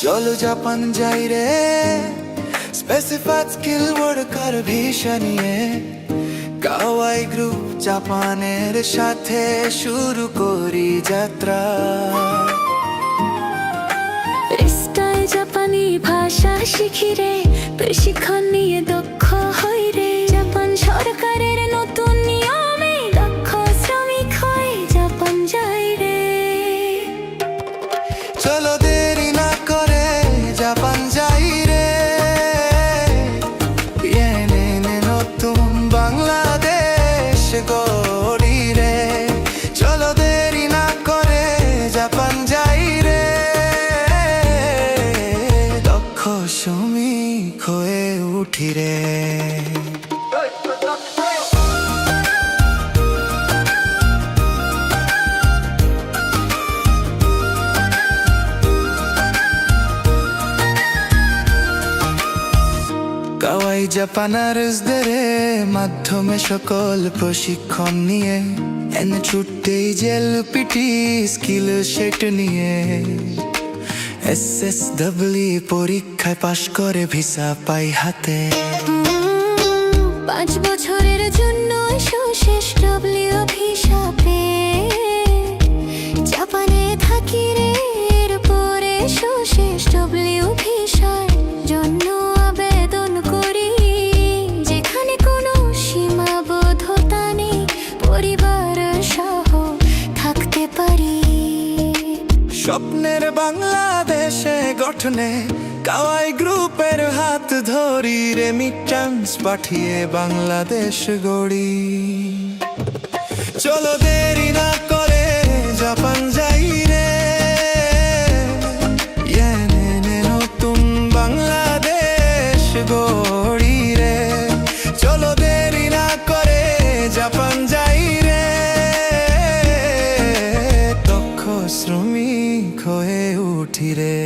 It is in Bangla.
চলো জাপান যাই রে, স্পেসিফাইড স্কিল ওয়ার্কার ভিসা নিয়ে। কাওয়াই গ্রুপ জাপানের সাথে শুরু করি যাত্রা। স্টাইল জাপানি ভাষা শিখি রে, প্রশিক্ষণ নিয়ে দক্ষ হই রে। জাপান সরকারের নতুন নিয়মে দক্ষ শ্রমিক হয়ে জাপান যাই রে। চলো দেরি না করে জাপান যাই রে, নতুন বাংলাদেশ গড়ি রে। চলো দেরি না করে জাপান যাই রে, দক্ষ শ্রমিক হয়ে উঠি রে। কাওয়াই জাপানার্সদের মাধ্যমে সকল প্রশিক্ষণ নিয়ে এনে ছুটতেই জেল পিটি স্কিল সেট নিয়ে। SSW পরীক্ষায় পাশ করে ভিসা পাই হাতে। 5 বছরের জন্য শেষ ডব্লিউ ভিসা পেয়ে জাপানে থাকি রে। এরপরে শেষ ডব্লিউ ভিসার জন্য আবেদন করি, যেখানে কোনো সীমাবদ্ধতা নেই, পরিবার সহ থাকতে পারি। স্বপ্নের বাংলাদেশে গঠনে কাওয়াই গ্রুপের হাত ধরি, রেমিটেন্স পাঠিয়ে বাংলাদেশ গড়ি। চলো দেরি না করে জাপান যাই রে, নতুন বাংলাদেশ গড়ি রে। চলো দেরি না করে জাপান যাই রে, দক্ষ শ্রমিক হয়ে উঠি রে।